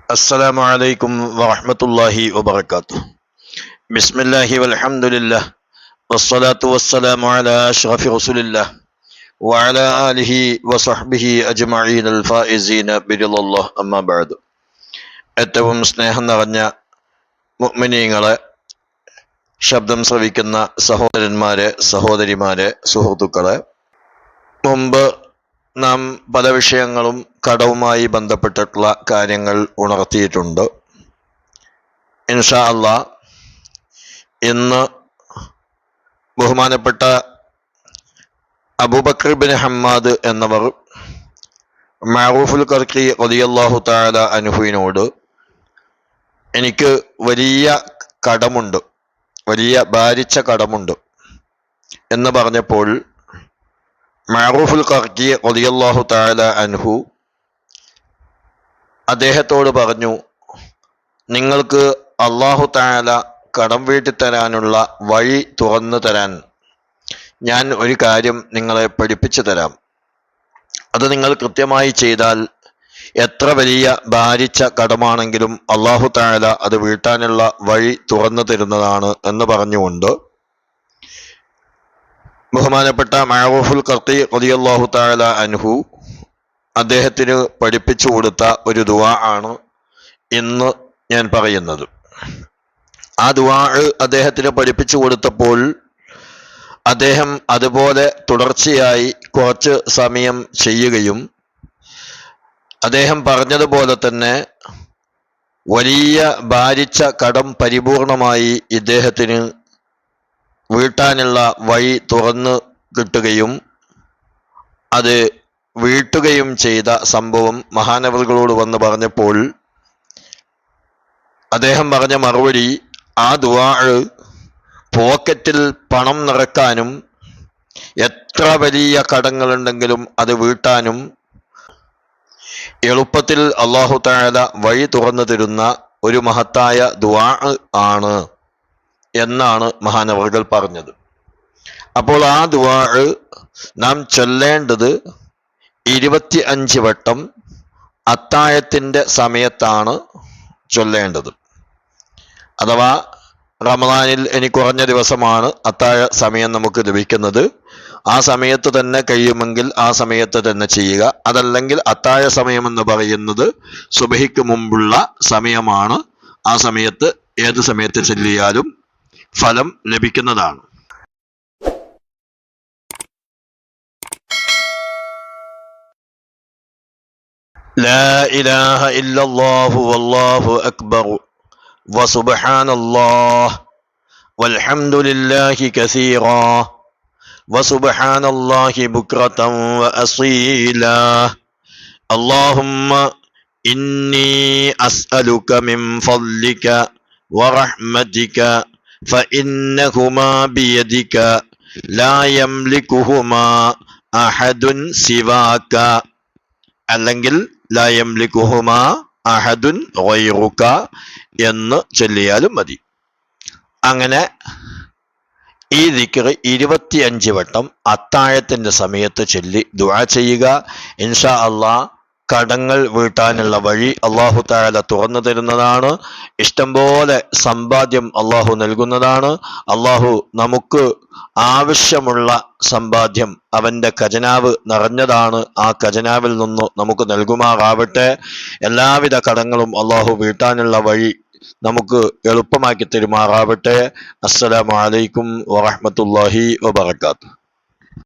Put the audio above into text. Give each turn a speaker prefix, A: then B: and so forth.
A: السلام عليكم ورحمة الله وبركاته. بسم الله والحمد لله والصلاة والسلام على أشرف رسول الله وعلى آله وصحبه أجمعين الفائزين برضا الله أما بعد. ഏറ്റവും സ്നേഹം നിറഞ്ഞ മുഅ്മിനീങ്ങളെ, ശബ്ദം ശ്രവിക്കുന്ന സഹോദരന്മാരെ, സഹോദരിമാരെ, സുഹൃത്തുക്കളെ, മുമ്പ് നാം പല വിഷയങ്ങളും കടവുമായി ബന്ധപ്പെട്ടിട്ടുള്ള കാര്യങ്ങൾ ഉണർത്തിയിട്ടുണ്ട്. ഇൻഷാ അല്ലാഹ് ഇന്ന് ബഹുമാനപ്പെട്ട അബൂബക്കർ ബിൻ ഹമ്മാദ് എന്നവർ മഅറൂഫുൽ ഖർഖി റളിയല്ലാഹു തആല അൻഹുവിനോട് എനിക്ക് വലിയ കടമുണ്ട്, വലിയ ഭാരിച്ച കടമുണ്ട് എന്ന് പറഞ്ഞപ്പോൾ മഅറൂഫുൽ ഖർഖി റളിയല്ലാഹു തആല അൻഹു അദ്ദേഹത്തോട് പറഞ്ഞു, നിങ്ങൾക്ക് അല്ലാഹു തആല കടം വീട്ടിത്തരാനുള്ള വഴി തുറന്നു തരാൻ ഞാൻ ഒരു കാര്യം നിങ്ങളെ പഠിപ്പിച്ചു തരാം. അത് നിങ്ങൾ കൃത്യമായി ചെയ്താൽ എത്ര വലിയ ഭാരിച്ച കടമാണെങ്കിലും അല്ലാഹു തആല അത് വീട്ടാനുള്ള വഴി തുറന്നു തരുന്നതാണ് എന്ന് പറഞ്ഞുകൊണ്ട് ബഹുമാനപ്പെട്ട മഅറൂഫുൽ ഖർഖി റളിയല്ലാഹു തആല അൻഹു അദ്ദേഹത്തിന് പഠിപ്പിച്ചു കൊടുത്ത ഒരു ദുആ ആണ് ഇന്ന് ഞാൻ പറയുന്നത്. ആ ദുആ അദ്ദേഹത്തിന് പഠിപ്പിച്ചു കൊടുത്തപ്പോൾ അദ്ദേഹം അതുപോലെ തുടർച്ചയായി കുറച്ച് സമയം ചെയ്യുകയും അദ്ദേഹം പറഞ്ഞതുപോലെ തന്നെ വലിയ ഭാരിച്ച കടം പരിപൂർണമായി ഇദ്ദേഹത്തിന് വീട്ടാനുള്ള വഴി തുറന്നു കിട്ടുകയും അത് വീട്ടുകയും ചെയ്ത സംഭവം മഹാനവറുകളോട് വന്ന് പറഞ്ഞപ്പോൾ അദ്ദേഹം പറഞ്ഞ മറുപടി, ആ ദുആ പോക്കറ്റിൽ പണം നിറക്കാനും എത്ര വലിയ കടങ്ങളുണ്ടെങ്കിലും അത് വീട്ടാനും എളുപ്പത്തിൽ അല്ലാഹു തആല വഴി തുറന്നു തരുന്ന ഒരു മഹത്തായ ദുആ ആണ് എന്നാണ് മഹാനവറുകൾ പറഞ്ഞത്. അപ്പോൾ ആ ദുആ നാം ചൊല്ലേണ്ടത് 25 വട്ടം അത്താഴത്തിൻ്റെ സമയത്താണ് ചൊല്ലേണ്ടത്. അഥവാ റമദാനിൽ ഇനി കുറഞ്ഞ ദിവസമാണ് അത്താഴ സമയം നമുക്ക് ലഭിക്കുന്നത്. ആ സമയത്ത് തന്നെ കഴിയുമെങ്കിൽ ആ സമയത്ത് തന്നെ ചെയ്യുക. അതല്ലെങ്കിൽ അത്താഴ സമയം എന്ന് പറയുന്നത് സുബഹിക്ക് മുമ്പുള്ള സമയമാണ്. ആ സമയത്ത് ഏത് സമയത്ത് ചൊല്ലിയാലും ഫലം ലഭിക്കുന്നതാണ്. لا إله إلا الله والله أكبر وسبحان الله والحمد لله كثيرا وسبحان الله بكرة وأصيلا اللهم إني أسألك من فضلك ورحمتك فإنهما بيدك لا يملكهما أحد سواك അല്ലെങ്കിൽ ലാ യംലികുഹുമാ അഹദുൻ ഗൈറുക എന്ന് ചൊല്ലിയാലും മതി. അങ്ങനെ ഈ ദിക്ർ 25 വട്ടം അത്താഴത്തിന്റെ സമയത്ത് ചൊല്ലി ദുആ ചെയ്യുക. ഇൻഷാ അല്ലാഹ് കടങ്ങൾ വീട്ടാനുള്ള വഴി അല്ലാഹു തആല തുറന്നു തരുന്നതാണ്. ഇഷ്ടംപോലെ സമ്പാദ്യം അല്ലാഹു നൽകുന്നതാണ്. അല്ലാഹു നമുക്ക് ആവശ്യമുള്ള സമ്പാദ്യം അവന്റെ ഖജനാവ് നിറഞ്ഞതാണ്. ആ ഖജനാവിൽ നിന്ന് നമുക്ക് നൽകുമാറാവട്ടെ. എല്ലാവിധ കടങ്ങളും അല്ലാഹു വീട്ടാനുള്ള വഴി നമുക്ക് എളുപ്പമാക്കി തരുമാറാവട്ടെ. അസ്സലാമു അലൈക്കും വറഹ്മത്തുള്ളാഹി വബറകാതുഹു.